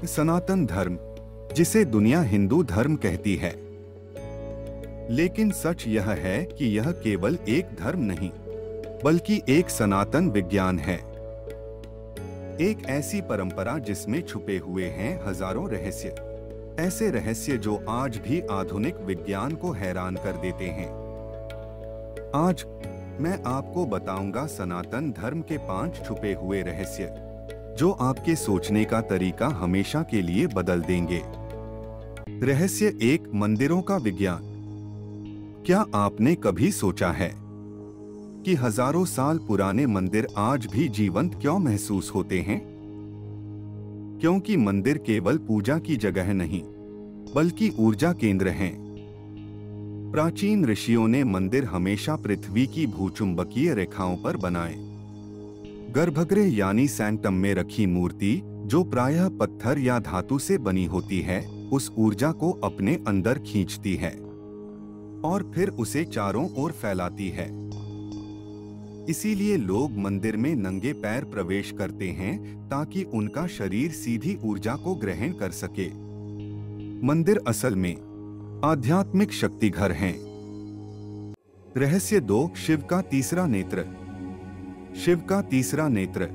सनातन धर्म, जिसे दुनिया हिंदू धर्म कहती है, लेकिन सच यह है कि यह केवल एक धर्म नहीं, बल्कि एक सनातन विज्ञान है। एक ऐसी परंपरा जिसमें छुपे हुए हैं हजारों रहस्य, ऐसे रहस्य जो आज भी आधुनिक विज्ञान को हैरान कर देते हैं। आज मैं आपको बताऊंगा सनातन धर्म के 5 छुपे हुए रहस्य, जो आपके सोचने का तरीका हमेशा के लिए बदल देंगे। रहस्य 1, मंदिरों का विज्ञान। क्या आपने कभी सोचा है कि हजारों साल पुराने मंदिर आज भी जीवंत क्यों महसूस होते हैं? क्योंकि मंदिर केवल पूजा की जगह नहीं, बल्कि ऊर्जा केंद्र हैं। प्राचीन ऋषियों ने मंदिर हमेशा पृथ्वी की भूचुंबकीय रेखाओं पर बनाए। गर्भगृह यानी सैंक्टम में रखी मूर्ति, जो प्रायः पत्थर या धातु से बनी होती है, उस ऊर्जा को अपने अंदर खींचती है और फिर उसे चारों ओर फैलाती है। इसीलिए लोग मंदिर में नंगे पैर प्रवेश करते हैं, ताकि उनका शरीर सीधी ऊर्जा को ग्रहण कर सके। मंदिर असल में आध्यात्मिक शक्ति घर हैं। रहस्य 2, शिव का तीसरा नेत्र। शिव का तीसरा नेत्र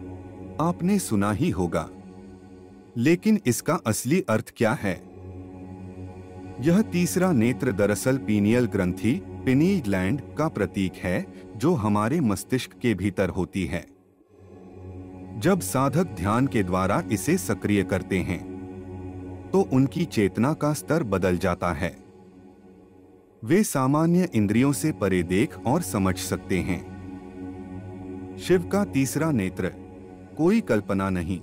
आपने सुना ही होगा, लेकिन इसका असली अर्थ क्या है? यह तीसरा नेत्र दरअसल पीनियल ग्रंथि, पिनील ग्लैंड का प्रतीक है, जो हमारे मस्तिष्क के भीतर होती है। जब साधक ध्यान के द्वारा इसे सक्रिय करते हैं, तो उनकी चेतना का स्तर बदल जाता है। वे सामान्य इंद्रियों से परे देख और समझ सकते हैं। शिव का तीसरा नेत्र कोई कल्पना नहीं,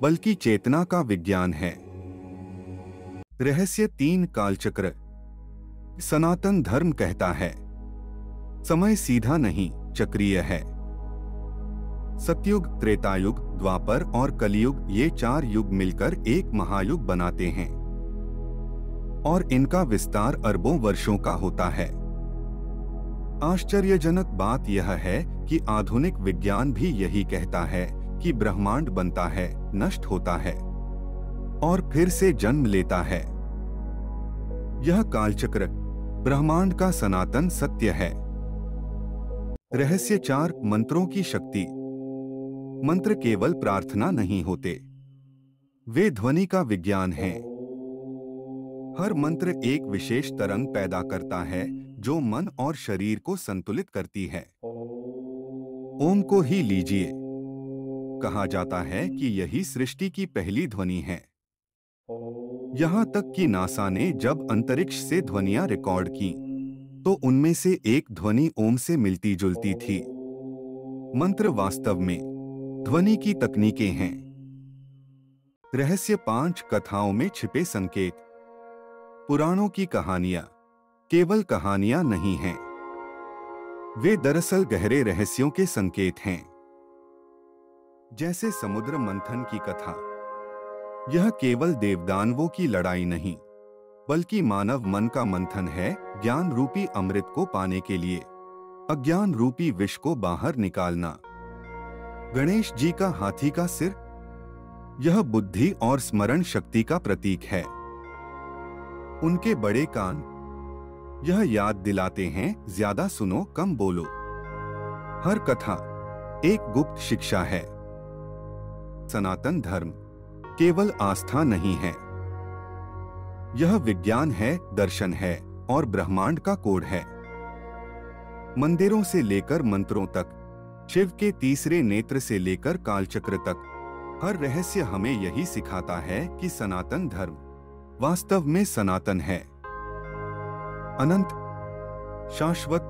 बल्कि चेतना का विज्ञान है। रहस्य 3, कालचक्र। सनातन धर्म कहता है, समय सीधा नहीं, चक्रीय है। सतयुग, त्रेतायुग, द्वापर और कलियुग, ये 4 युग मिलकर एक महायुग बनाते हैं, और इनका विस्तार अरबों वर्षों का होता है। आश्चर्यजनक बात यह है कि आधुनिक विज्ञान भी यही कहता है कि ब्रह्मांड बनता है, नष्ट होता है और फिर से जन्म लेता है। यह कालचक्र ब्रह्मांड का सनातन सत्य है। रहस्य 4, मंत्रों की शक्ति। मंत्र केवल प्रार्थना नहीं होते, वे ध्वनि का विज्ञान हैं। हर मंत्र एक विशेष तरंग पैदा करता है, जो मन और शरीर को संतुलित करती है। ओम को ही लीजिए, कहा जाता है कि यही सृष्टि की पहली ध्वनि है। यहाँ तक कि नासा ने जब अंतरिक्ष से ध्वनियां रिकॉर्ड की, तो उनमें से एक ध्वनि ओम से मिलती जुलती थी। मंत्र वास्तव में ध्वनि की तकनीकें हैं। रहस्य 5, कथाओं में छिपे संकेत। पुराणों की कहानियां केवल कहानियां नहीं हैं, वे दरअसल गहरे रहस्यों के संकेत हैं। जैसे समुद्र मंथन की कथा, यह केवल देवदानवों की लड़ाई नहीं, बल्कि मानव मन का मंथन है, ज्ञान रूपी अमृत को पाने के लिए अज्ञान रूपी विष को बाहर निकालना। गणेश जी का हाथी का सिर, यह बुद्धि और स्मरण शक्ति का प्रतीक है। उनके बड़े कान, यह याद दिलाते हैं, ज्यादा सुनो, कम बोलो। हर कथा एक गुप्त शिक्षा है। सनातन धर्म केवल आस्था नहीं है, यह विज्ञान है, दर्शन है और ब्रह्मांड का कोड है। मंदिरों से लेकर मंत्रों तक, शिव के तीसरे नेत्र से लेकर कालचक्र तक, हर रहस्य हमें यही सिखाता है कि सनातन धर्म वास्तव में सनातन है, अनंत, शाश्वत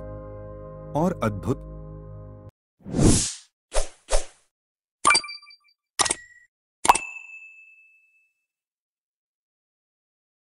और अद्भुत।